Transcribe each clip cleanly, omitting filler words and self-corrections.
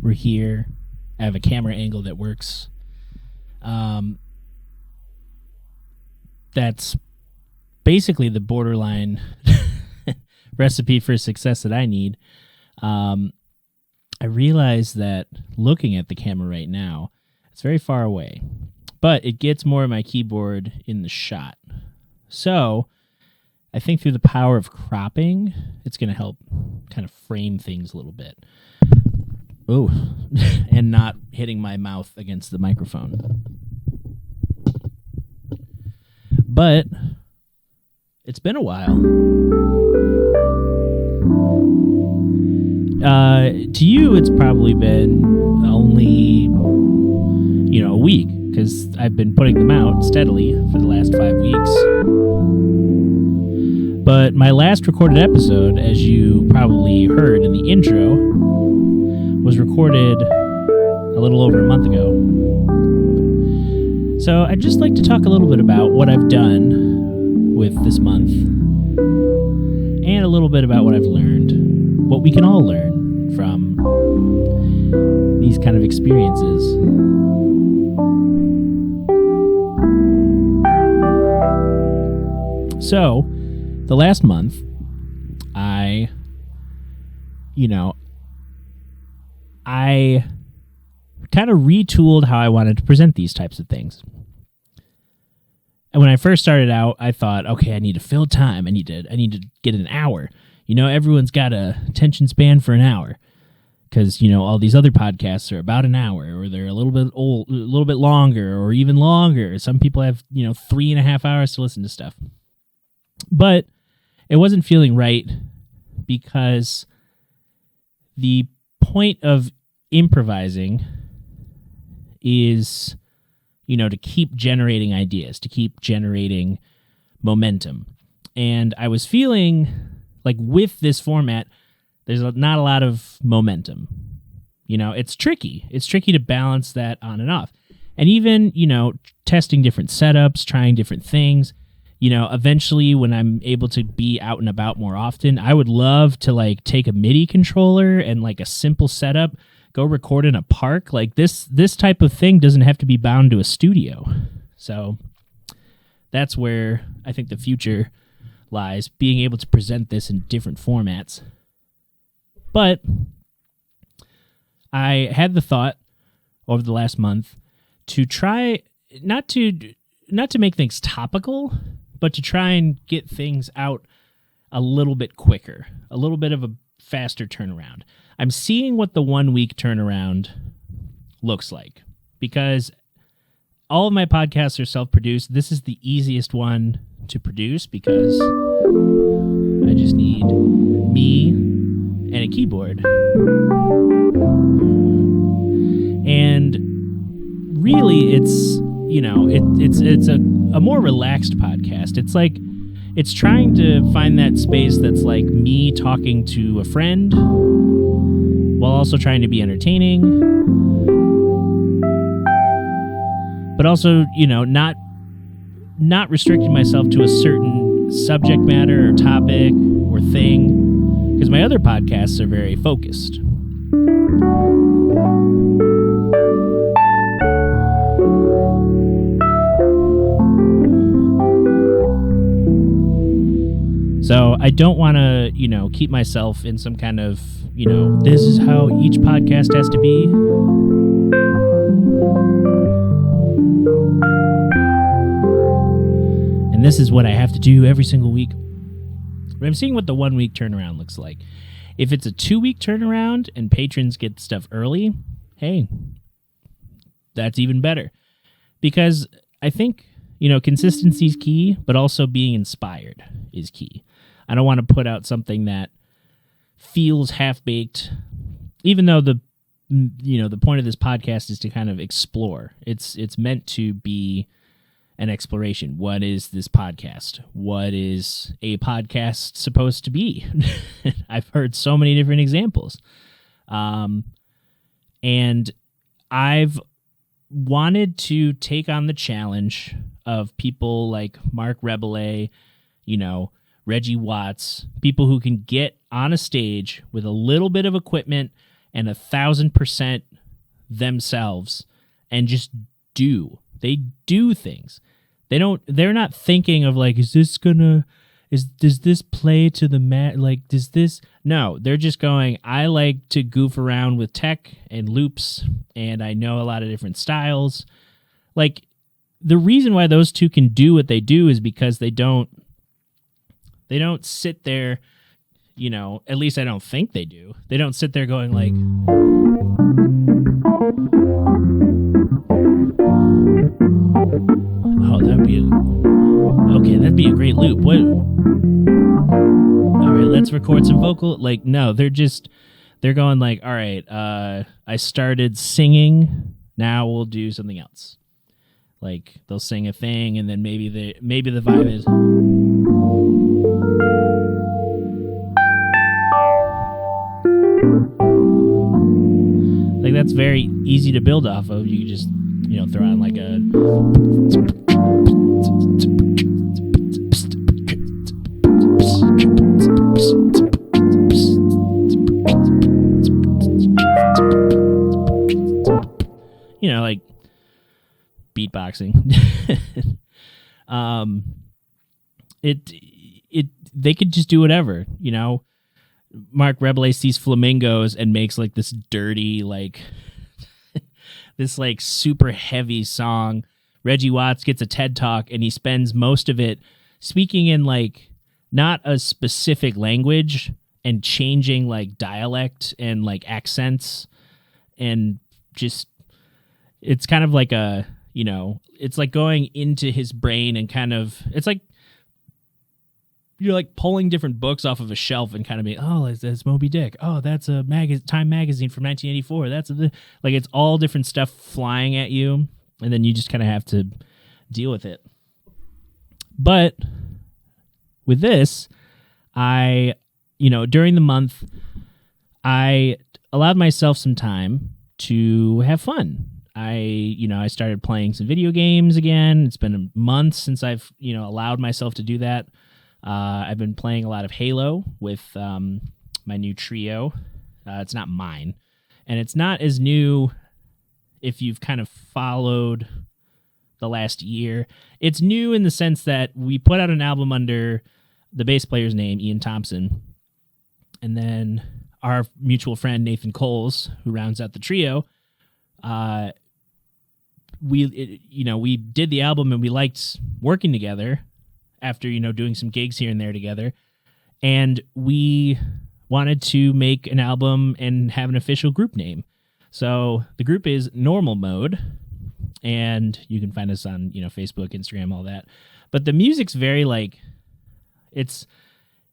We're here. I have a camera angle that works. That's basically the borderline recipe for success that I need. I realize that looking at the camera right now, it's very far away, but it gets more of my keyboard in the shot. So I think through the power of cropping, it's going to help kind of frame things a little bit. Oh, and not hitting my mouth against the microphone. But it's been a while. To you, it's probably been only, a week, because I've been putting them out steadily for the last 5 weeks. But my last recorded episode, as you probably heard in the intro, was recorded a little over a month ago. So I'd just like to talk a little bit about what I've done with this month, and a little bit about what I've learned, what we can all learn from these kind of experiences. So, the last month, I kind of retooled how I wanted to present these types of things. And when I first started out, I thought, okay, I need to fill time. I need to get an hour. Everyone's got a attention span for an hour, because all these other podcasts are about an hour, or they're a little bit longer, or even longer. Some people have 3.5 hours to listen to stuff. But it wasn't feeling right, because the point of improvising is, to keep generating ideas, to keep generating momentum. And I was feeling like with this format, there's not a lot of momentum. It's tricky. It's tricky to balance that on and off. And even, testing different setups, trying different things. Eventually when I'm able to be out and about more often, I would love to take a MIDI controller and a simple setup, go record in a park. This type of thing doesn't have to be bound to a studio. So that's where I think the future lies, being able to present this in different formats. But I had the thought over the last month to try not to make things topical, but to try and get things out a little bit quicker, a little bit of a faster turnaround. I'm seeing what the 1 week turnaround looks like, because all of my podcasts are self-produced. This is the easiest one to produce, because I just need me and a keyboard. And really, it's a more relaxed podcast. It's trying to find that space that's like me talking to a friend while also trying to be entertaining, but also, not restricting myself to a certain subject matter or topic or thing, because my other podcasts are very focused. So I don't want to, keep myself in some kind of, this is how each podcast has to be. And this is what I have to do every single week. But I'm seeing what the 1 week turnaround looks like. If it's a 2 week turnaround and patrons get stuff early, hey, that's even better. Because I think, consistency is key, but also being inspired is key. I don't want to put out something that feels half-baked, even though the point of this podcast is to kind of explore. It's meant to be an exploration. What is this podcast? What is a podcast supposed to be? I've heard so many different examples. And I've wanted to take on the challenge of people like Mark Rebele, Reggie Watts, people who can get on a stage with a little bit of equipment and 1,000% themselves and just do. They do things. They're not thinking of like, does this play to the mat? Like, does this? No, they're just going, I like to goof around with tech and loops, and I know a lot of different styles. Like, the reason why those two can do what they do is because they don't sit there, at least I don't think they do. They don't sit there going like, oh, that'd be a great loop. What? All right, let's record some vocal. Like, no, they're going like, all right, I started singing. Now we'll do something else. Like, they'll sing a thing, and then maybe the vibe is, like, that's very easy to build off of. You just, throw on like a, like beatboxing. They could just do whatever, Mark Rebele sees flamingos and makes like this dirty, like this like super heavy song. Reggie Watts gets a TED Talk and he spends most of it speaking in like not a specific language and changing like dialect and like accents, and just, it's kind of like a, it's like going into his brain and kind of, it's like you're like pulling different books off of a shelf and kind of being, oh, that's Moby Dick. Oh, that's a Time magazine from 1984. Like, it's all different stuff flying at you, and then you just kind of have to deal with it. But with this, during the month, I allowed myself some time to have fun. I started playing some video games again. It's been a month since I've, allowed myself to do that. I've been playing a lot of Halo with my new trio. It's not mine, and it's not as new if you've kind of followed the last year. It's new in the sense that we put out an album under the bass player's name, Ian Thompson, and then our mutual friend Nathan Coles, who rounds out the trio. We did the album and we liked working together after, doing some gigs here and there together. And we wanted to make an album and have an official group name. So the group is Normal Mode, and you can find us on, Facebook, Instagram, all that. But the music's very like, it's,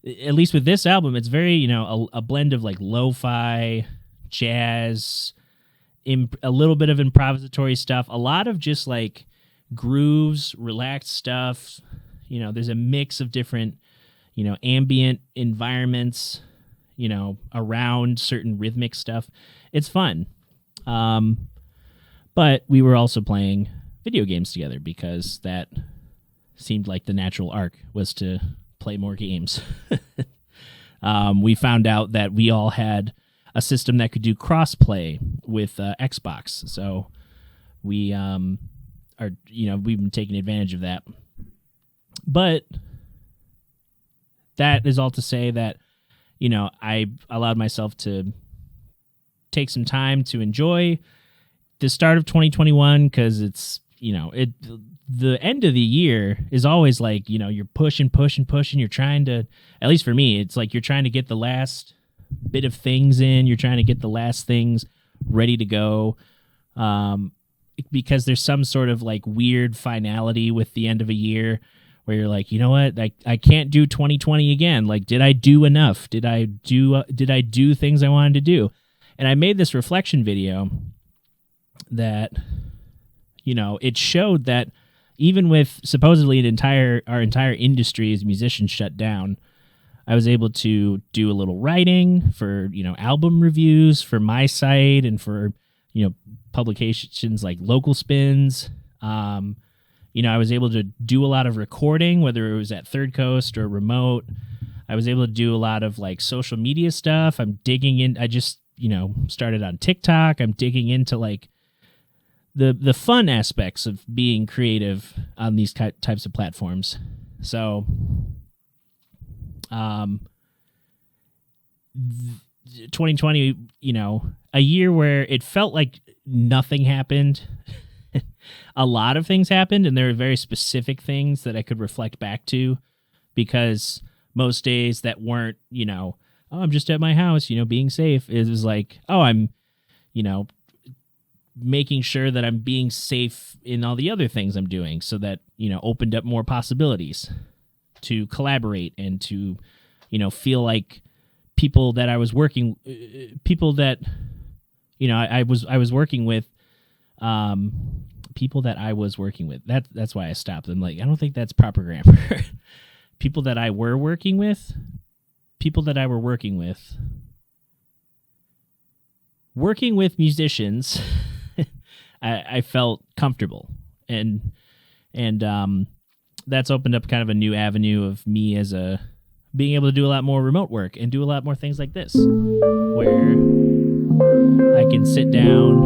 at least with this album, it's very, a blend of like lo-fi, jazz, a little bit of improvisatory stuff, a lot of just like grooves, relaxed stuff. There's a mix of different, ambient environments, around certain rhythmic stuff. It's fun. But we were also playing video games together because that seemed like the natural arc was to play more games. We found out that we all had a system that could do cross-play with Xbox. So we we've been taking advantage of that. But that is all to say that, I allowed myself to take some time to enjoy the start of 2021, because it's, the end of the year is always like, you're pushing. You're trying to, at least for me, it's like you're trying to get the last bit of things in. You're trying to get the last things ready to go, because there's some sort of like weird finality with the end of a year where you're like, you know what, I can't do 2020 again. Like, did I do enough? Did I do things I wanted to do? And I made this reflection video that, it showed that even with supposedly our entire industry as musicians shut down, I was able to do a little writing for, album reviews for my site and for, publications like Local Spins. I was able to do a lot of recording, whether it was at Third Coast or remote. I was able to do a lot of like social media stuff. I'm digging in. I just, started on TikTok. I'm digging into like the fun aspects of being creative on these types of platforms. So, 2020, a year where it felt like nothing happened. A lot of things happened, and there were very specific things that I could reflect back to, because most days that weren't, oh, I'm just at my house, being safe. It was like, oh, I'm, making sure that I'm being safe in all the other things I'm doing, so that, opened up more possibilities to collaborate and to, feel like people that I was working with, people that I was working with. That's why I stopped. I'm like, I don't think that's proper grammar. People that I were working with. Working with musicians, I felt comfortable, and that's opened up kind of a new avenue of me as being able to do a lot more remote work and do a lot more things like this, where I can sit down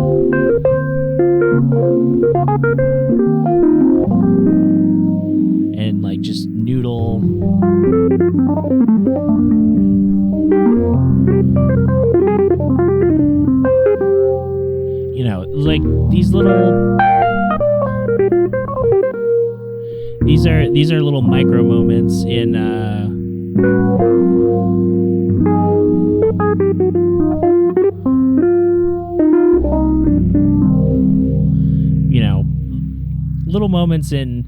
and like just noodle. Like these are little micro moments in little moments in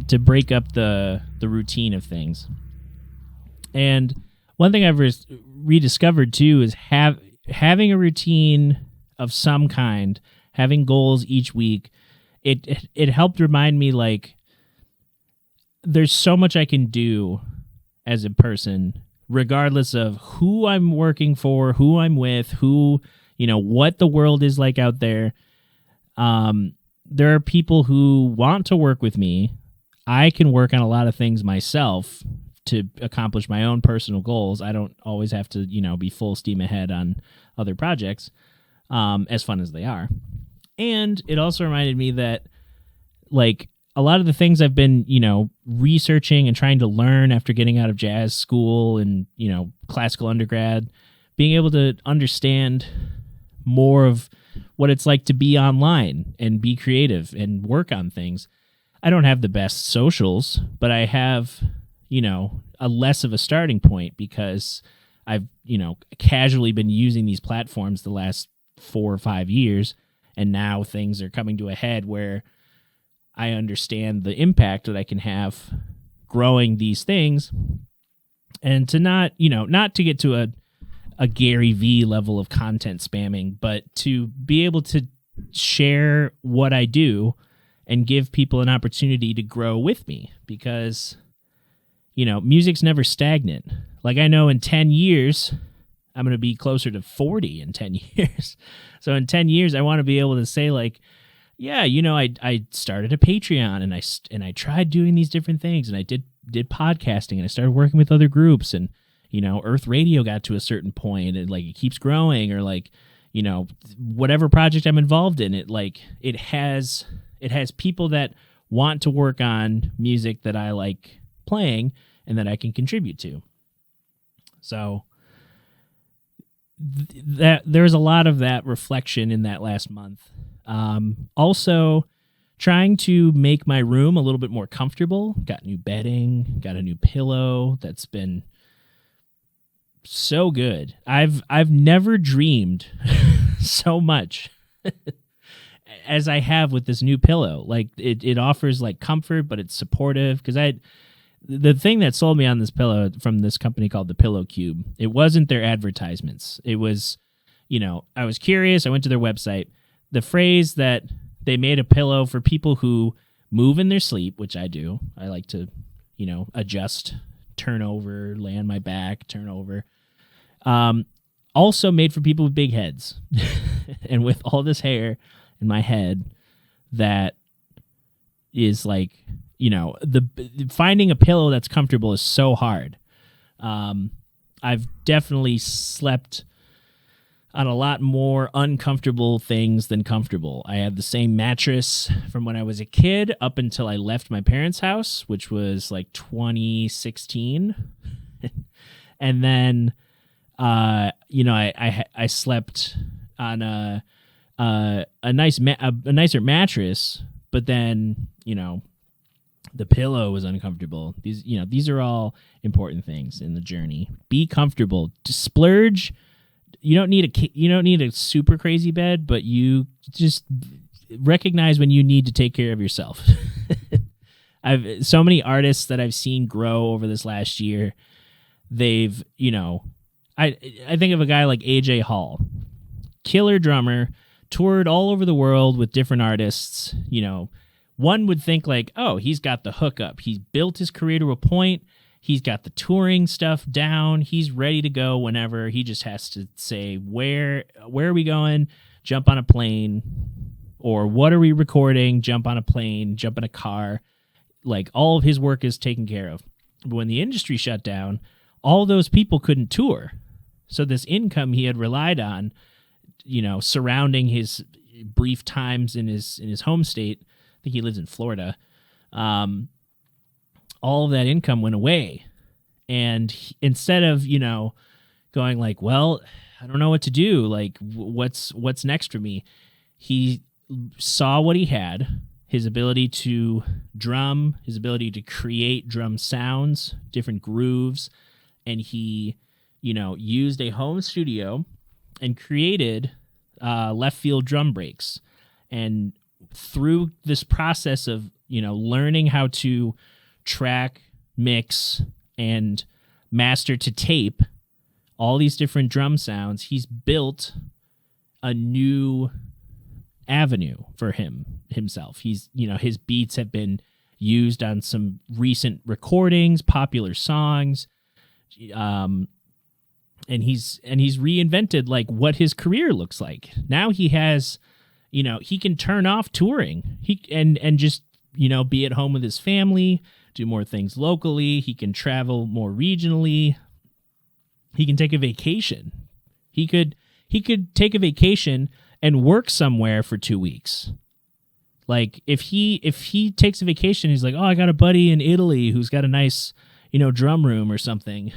to break up the routine of things. And one thing I've rediscovered too is having a routine of some kind, having goals each week. It helped remind me, like, there's so much I can do as a person, regardless of who I'm working for, who I'm with, what the world is like out there. There are people who want to work with me. I can work on a lot of things myself to accomplish my own personal goals. I don't always have to, be full steam ahead on other projects, as fun as they are. And it also reminded me that, like, a lot of the things I've been, researching and trying to learn after getting out of jazz school and, classical undergrad, being able to understand more of what it's like to be online and be creative and work on things. I don't have the best socials, but I have, a less of a starting point, because I've, casually been using these platforms the last 4 or 5 years. And now things are coming to a head where I understand the impact that I can have growing these things, and to not to get to a Gary V level of content spamming, but to be able to share what I do and give people an opportunity to grow with me, because, music's never stagnant. Like, I know in 10 years, I'm going to be closer to 40 in 10 years. So in 10 years, I want to be able to say, like, yeah, I started a Patreon, and I tried doing these different things, and I did podcasting, and I started working with other groups, and, Earth Radio got to a certain point, and, like, it keeps growing, or, like, whatever project I'm involved in, it has people that want to work on music that I like playing and that I can contribute to. So that there's a lot of that reflection in that last month. Also trying to make my room a little bit more comfortable. Got new bedding, got a new pillow that's been so good. I've never dreamed so much as I have with this new pillow. Like, it offers, like, comfort, but it's supportive, because the thing that sold me on this pillow from this company called the Pillow Cube, it wasn't their advertisements. It was I was curious. I went to their website. The phrase that they made a pillow for people who move in their sleep, which I do. I like to, adjust, turn over, lay on my back, turn over. Also made for people with big heads. And with all this hair in my head, that is like, the finding a pillow that's comfortable is so hard. I've definitely slept on a lot more uncomfortable things than comfortable. I had the same mattress from when I was a kid up until I left my parents' house, which was like 2016. And then, I slept on a nicer mattress, but then, the pillow was uncomfortable. These are all important things in the journey. Be comfortable. To splurge. You don't need a super crazy bed, but you just recognize when you need to take care of yourself. I've so many artists that I've seen grow over this last year. They've, I think of a guy like AJ Hall, killer drummer, toured all over the world with different artists. One would think like, oh, he's got the hookup. He's built his career to a point. He's got the touring stuff down. He's ready to go whenever. He just has to say, where are we going? Jump on a plane. Or what are we recording? Jump on a plane, jump in a car. Like, all of his work is taken care of. But when the industry shut down, all those people couldn't tour. So this income he had relied on, surrounding his brief times in his home state, I think he lives in Florida, all of that income went away. And instead of, going like, well, I don't know what to do. Like, what's next for me? He saw what he had, his ability to drum, his ability to create drum sounds, different grooves. And he, used a home studio and created left field drum breaks. And through this process of, learning how to track, mix, and master to tape all these different drum sounds, he's built a new avenue for himself. He's, his beats have been used on some recent recordings, popular songs, and he's reinvented like what his career looks like. Now he has, he can turn off touring. And just, be at home with his family, do more things locally. He can travel more regionally. He can take a vacation. He could take a vacation and work somewhere for 2 weeks. Like, if he takes a vacation, he's like, oh, I got a buddy in Italy who's got a nice, drum room or something.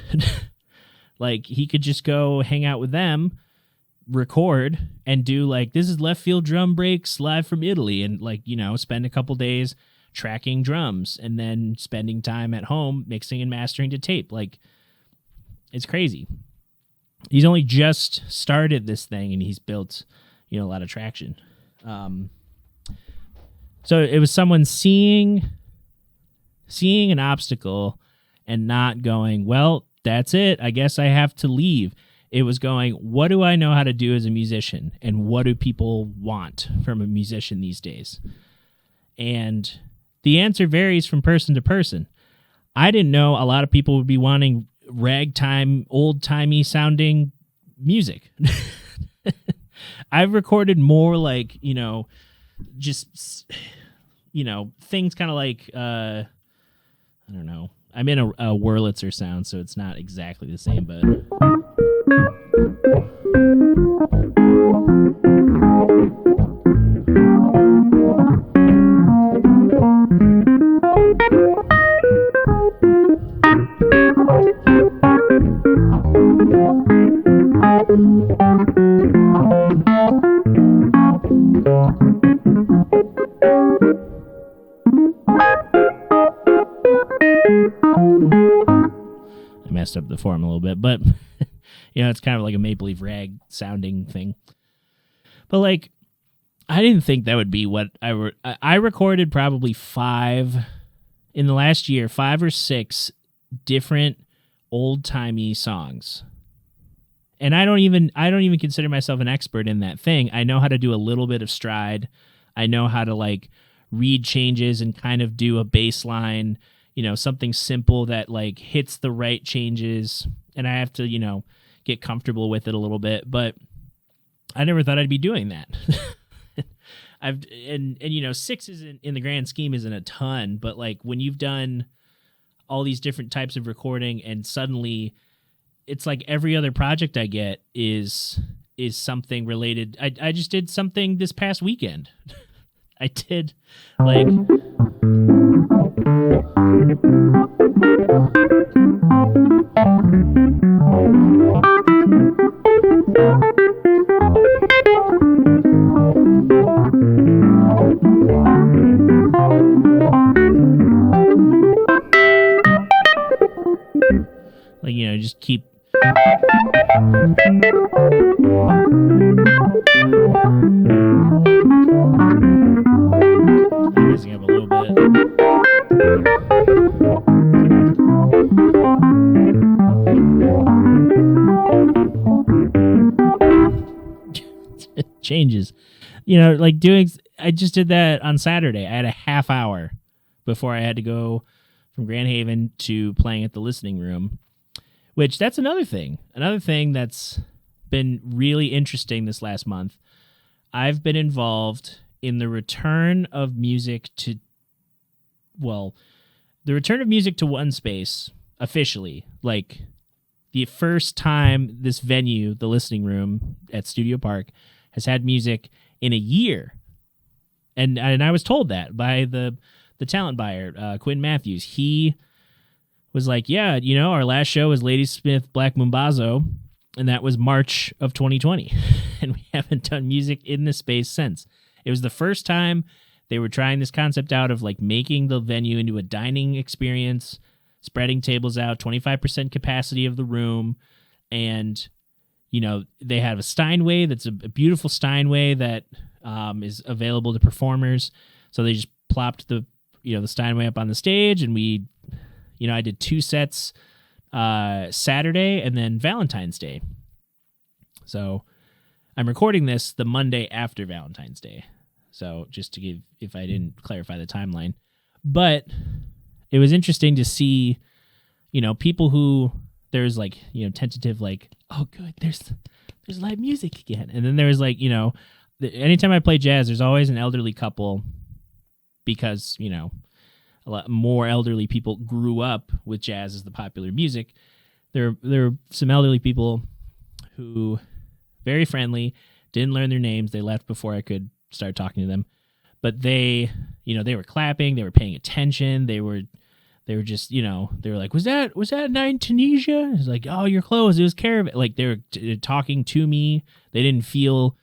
Like, he could just go hang out with them, record, and do like, this is left field drum breaks live from Italy, and like, spend a couple days tracking drums and then spending time at home mixing and mastering to tape. Like, it's crazy. He's only just started this thing and he's built, a lot of traction. So it was someone seeing an obstacle and not going, well, that's it, I guess I have to leave. It was going, what do I know how to do as a musician? And what do people want from a musician these days? And the answer varies from person to person. I didn't know a lot of people would be wanting ragtime, old-timey sounding music. I've recorded more like, just, things kind of like, I don't know. I'm in a Wurlitzer sound, so it's not exactly the same, but... I messed up the form a little bit, but it's kind of like a Maple Leaf Rag sounding thing. But like, I didn't think that would be what I recorded probably 5 in the last year, 5 or 6 different old timey songs. and I don't even consider myself an expert in that thing. I know how to do a little bit of stride. I know how to like read changes and kind of do a baseline, something simple that like hits the right changes, and I have to, get comfortable with it a little bit, but I never thought I'd be doing that. And 6 isn't, in the grand scheme, isn't a ton, but like when you've done all these different types of recording and suddenly it's like every other project I get is something related. I just did something this past weekend. I did like just keep raising up a little bit. It changes. Like I just did that on Saturday. I had a half hour before I had to go from Grand Haven to playing at the listening room, which that's another thing that's been really interesting this last month. I've been involved in the return of music to one space officially. Like the first time this venue, the listening room at Studio Park, has had music in a year. And I was told that by the talent buyer, Quinn Matthews. He was like, yeah, our last show was Ladysmith Black Mumbazo, and that was March of 2020. And we haven't done music in this space since. It was the first time they were trying this concept out of like making the venue into a dining experience, spreading tables out, 25% capacity of the room. And, they have a Steinway that's a beautiful Steinway that is available to performers. So they just plopped the Steinway up on the stage, and I did 2 sets Saturday and then Valentine's Day. So I'm recording this the Monday after Valentine's Day. So just to give, if I didn't clarify the timeline. But it was interesting to see, people who there's like, tentative like, oh good, there's live music again. And then there's like, anytime I play jazz, there's always an elderly couple because, a lot more elderly people grew up with jazz as the popular music. There are some elderly people who very friendly, didn't learn their names. They left before I could start talking to them, but they were clapping, they were paying attention. They were just, they were like, was that Nine Tunisia? It's like, oh, you're close. It was Caravan. Like they were talking to me. They didn't feel,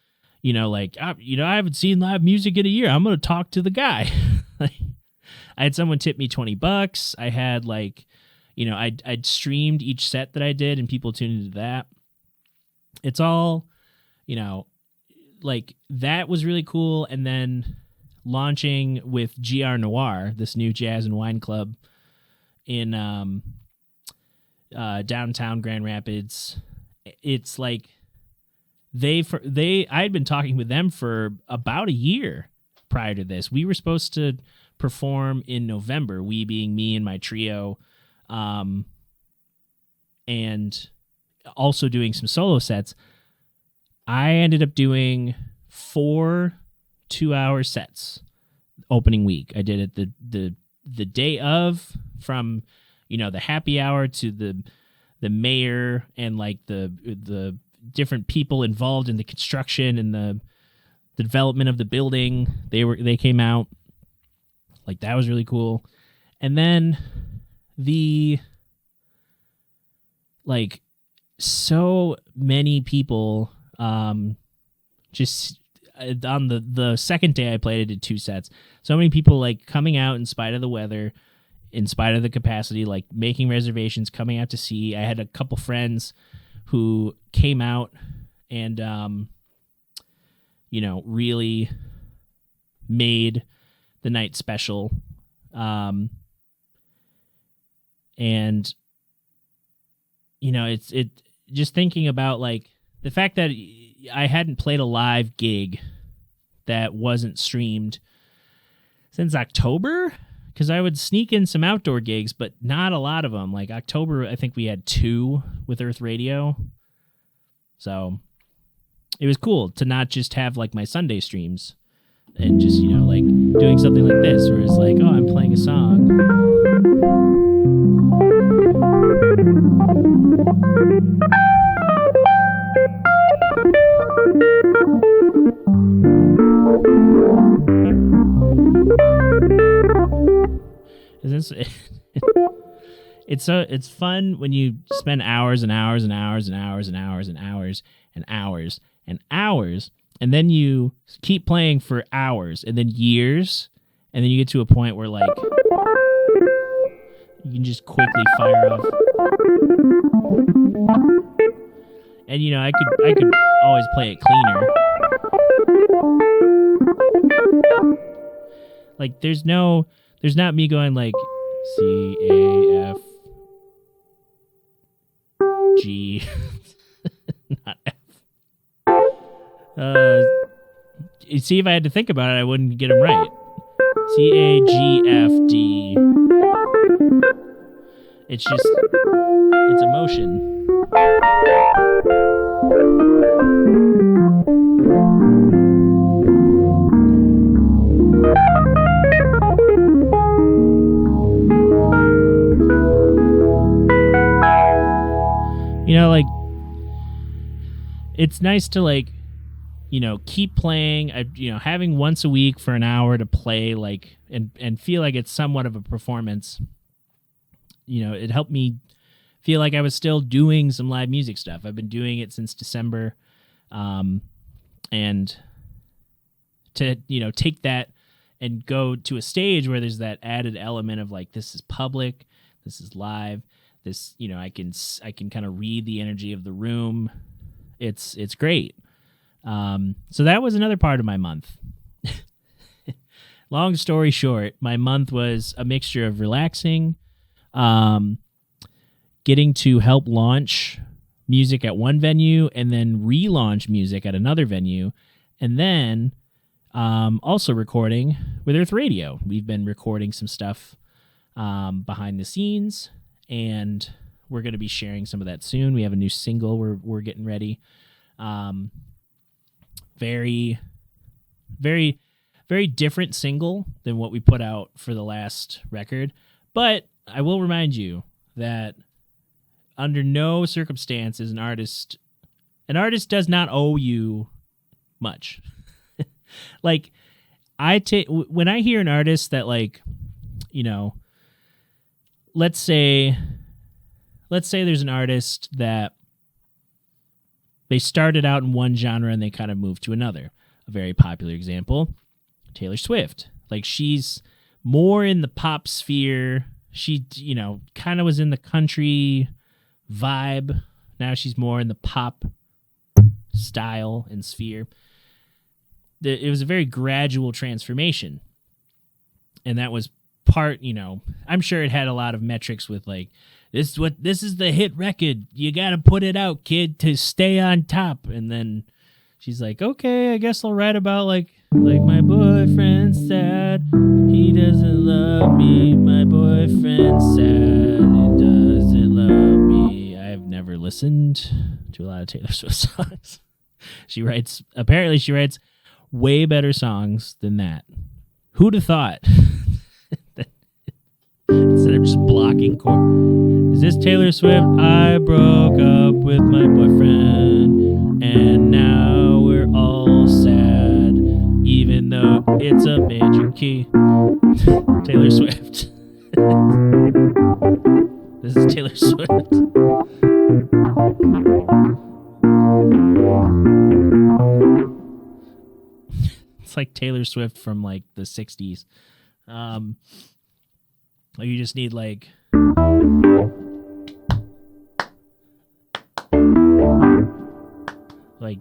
like, I haven't seen live music in a year. I'm going to talk to the guy. I had someone tip me $20. I had like, I'd streamed each set that I did and people tuned into that. It's all, like that was really cool. And then launching with GR Noir, this new jazz and wine club in downtown Grand Rapids. It's like I had been talking with them for about a year prior to this. We were supposed to perform in November, we being me and my trio, and also doing some solo sets. I ended up doing 4 2-hour sets opening week. I did it the day of, from the happy hour to the mayor and like the different people involved in the construction and the development of the building. They came out. Like that was really cool. And then so many people just on the second day I played, I did 2 sets. So many people like coming out in spite of the weather, in spite of the capacity, like making reservations, coming out to see. I had a couple friends who came out and really made the night special. And just thinking about like the fact that I hadn't played a live gig that wasn't streamed since October, because I would sneak in some outdoor gigs, but not a lot of them. Like October, I think we had 2 with Earth Radio. So it was cool to not just have like my Sunday streams and just, like doing something like this where it's like, oh, I'm playing a song. It's fun when you spend hours and hours and hours and hours and hours and hours and hours and hours, and then you keep playing for hours and then years, and then you get to a point where like you can just quickly fire off. And I could always play it cleaner. Like there's not me going like C A F G not F. You see, if I had to think about it, I wouldn't get them right. C A G F D. It's emotion. Like it's nice to like, keep playing, having once a week for an hour to play like, and feel like it's somewhat of a performance. It helped me feel like I was still doing some live music stuff. I've been doing it since December. And to, take that and go to a stage where there's that added element of like, this is public, this is live, this, I can kind of read the energy of the room. It's great. So that was another part of my month. Long story short, my month was a mixture of relaxing, getting to help launch music at one venue and then relaunch music at another venue, and then also recording with Earth Radio. We've been recording some stuff behind the scenes, and we're going to be sharing some of that soon. We have a new single we're getting ready. Very, very, very different single than what we put out for the last record. But I will remind you that under no circumstances an artist does not owe you much. Like when I hear an artist that like, let's say there's an artist that they started out in one genre and they kind of moved to another. A very popular example, Taylor Swift. Like she's more in the pop sphere. She, kind of was in the country vibe. Now she's more in the pop style and sphere. It was a very gradual transformation. And that was part, I'm sure it had a lot of metrics with like, this is the hit record. You got to put it out, kid, to stay on top. And then she's like, okay, I guess I'll write about like my boyfriend's sad. He doesn't love me. My boyfriend's sad. He doesn't love me. I've never listened to a lot of Taylor Swift songs. Apparently she writes way better songs than that. Who'd have thought? Instead of just blocking chords. Is this Taylor Swift? I broke up with my boyfriend and now we're all sad, even though it's a major key. Taylor Swift. This is Taylor Swift. It's like Taylor Swift from like the 60s. You just need like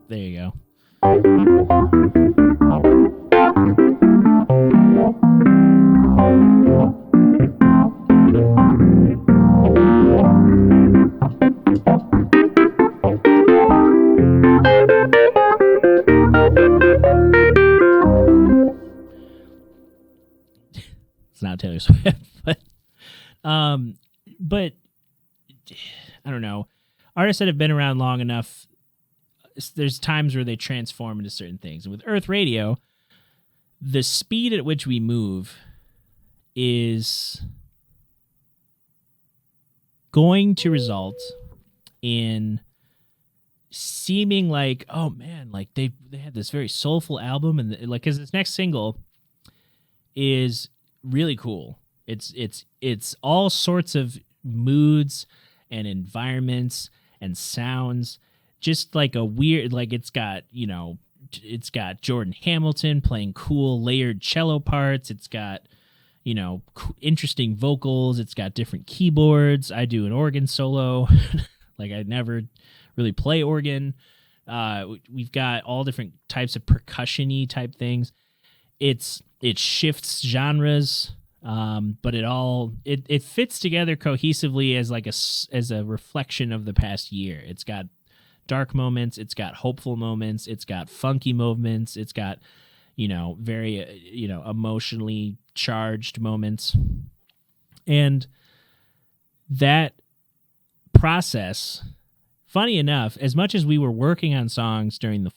there you go. It's not Taylor Swift, but I don't know. Artists that have been around long enough, there's times where they transform into certain things. And with Earth Radio, the speed at which we move is going to result in seeming like, oh man, like they had this very soulful album, and like, because this next single is really cool. It's all sorts of moods and environments and sounds, just like a weird, like it's got Jordan Hamilton playing cool layered cello parts. It's got, interesting vocals. It's got different keyboards. I do an organ solo. Like I never really play organ. We've got all different types of percussion-y type things. It shifts genres, but it fits together cohesively as a reflection of the past year. It's got dark moments, it's got hopeful moments, it's got funky moments, it's got very emotionally charged moments. And that process, funny enough, as much as we were working on songs during the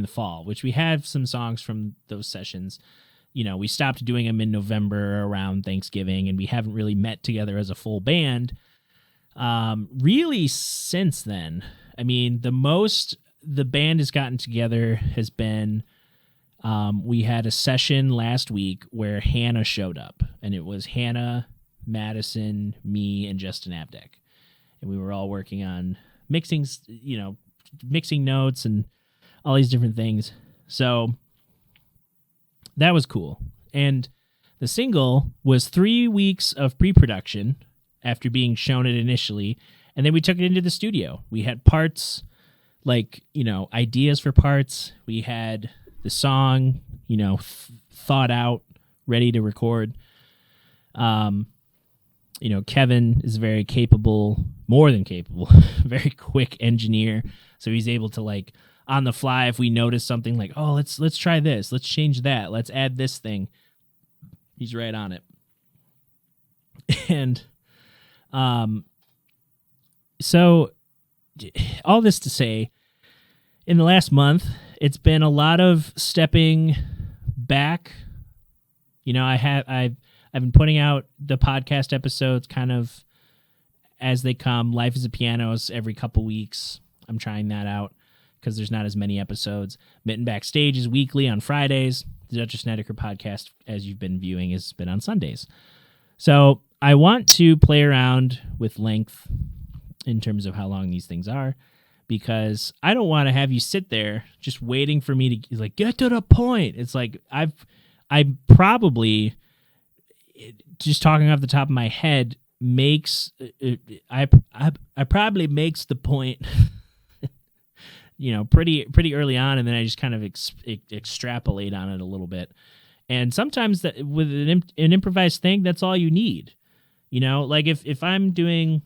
fall, which we had some songs from those sessions, we stopped doing them in November around Thanksgiving, and we haven't really met together as a full band really since then. I mean, the most the band has gotten together has been, we had a session last week where Hannah showed up, and it was Hannah, Madison, me, and Justin Abdeck. And we were all working on mixing notes and all these different things. So that was cool. And the single was 3 weeks of pre-production after being shown it initially. And then we took it into the studio. We had parts, ideas for parts. We had the song, thought out, ready to record. Kevin is very capable, more than capable, very quick engineer. So he's able to on the fly, if we notice something like, oh, let's try this, let's change that, let's add this thing. He's right on it. And so all this to say, in the last month, it's been a lot of stepping back. I've been putting out the podcast episodes kind of as they come. Life is a Piano's every couple weeks. I'm trying that out because there's not as many episodes. Mitten Backstage is weekly on Fridays. The Dr. Snedeker podcast, as you've been viewing, has been on Sundays. So I want to play around with length in terms of how long these things are, because I don't want to have you sit there just waiting for me to get to the point. It's like I probably, just talking off the top of my head, I probably makes the point pretty early on, and then I just kind of extrapolate on it a little bit. And sometimes that with an improvised thing, that's all you need. If I'm doing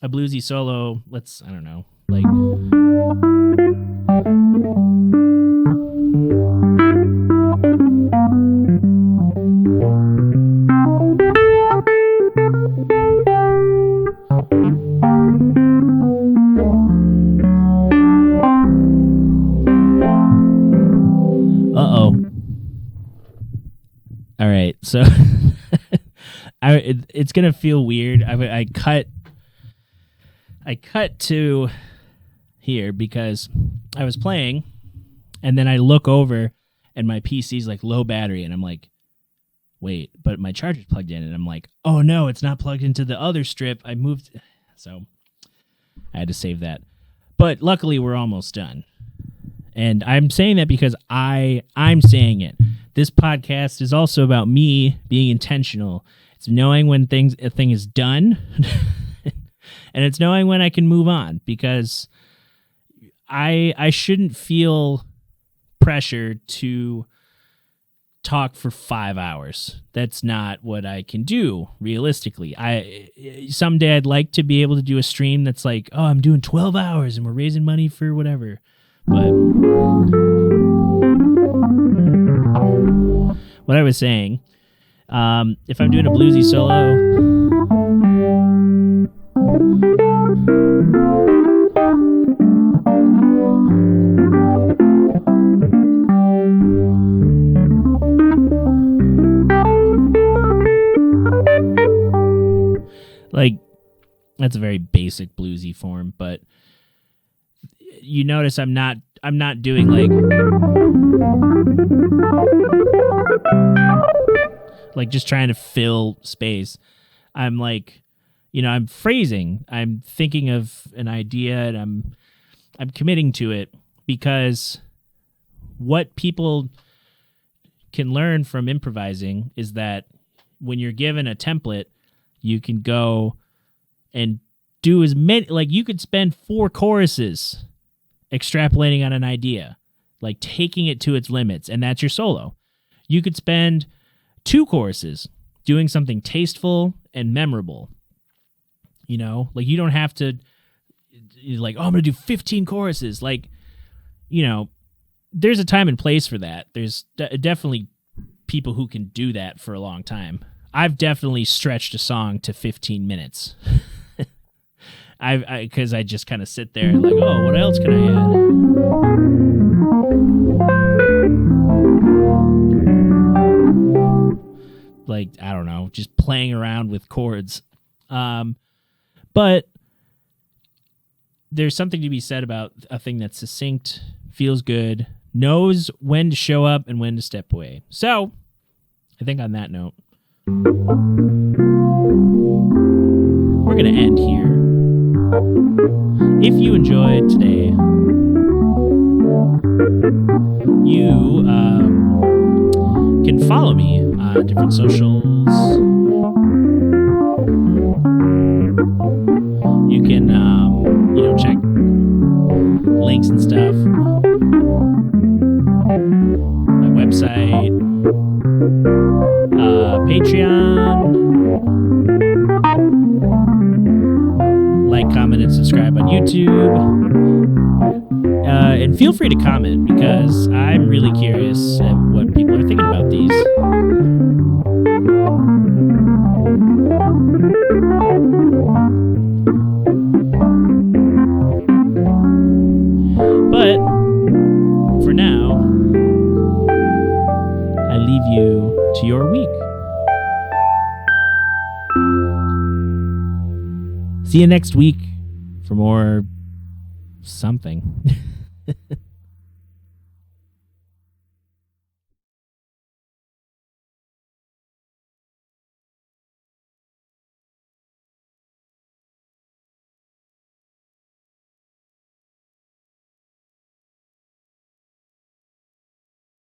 a bluesy solo, I don't know, all right, so it's gonna feel weird. I cut to here because I was playing, and then I look over, and my PC's low battery, and I'm like, wait, but my charger's plugged in, and I'm like, oh no, it's not plugged into the other strip. I moved, so I had to save that. But luckily, we're almost done. And I'm saying that because I'm saying it. This podcast is also about me being intentional. It's knowing when a thing is done, and it's knowing when I can move on, because I shouldn't feel pressure to talk for 5 hours. That's not what I can do realistically. Someday I'd like to be able to do a stream that's like, oh, I'm doing 12 hours and we're raising money for whatever. But what I was saying, If I'm doing a bluesy solo, like, that's a very basic bluesy form, but you notice I'm not doing like just trying to fill space. I'm like, I'm phrasing. I'm thinking of an idea and I'm committing to it, because what people can learn from improvising is that when you're given a template, you can go and do as many, like you could spend 4 choruses extrapolating on an idea, like taking it to its limits, and that's your solo. You could spend 2 choruses doing something tasteful and memorable. Like you don't have to like, I'm going to do 15 choruses. Like, there's a time and place for that. There's definitely people who can do that for a long time. I've definitely stretched a song to 15 minutes. Because I just kind of sit there and like, oh, what else can I add? Like, I don't know, just playing around with chords. But there's something to be said about a thing that's succinct, feels good, knows when to show up and when to step away. So, I think on that note, we're going to end here. If you enjoyed today, you can follow me on different socials. You can, check links and stuff. My website, Patreon. Like, comment, and subscribe on YouTube. And feel free to comment, because I'm really curious at what people are thinking about these. But for now, I leave you to your week. See you next week for more something.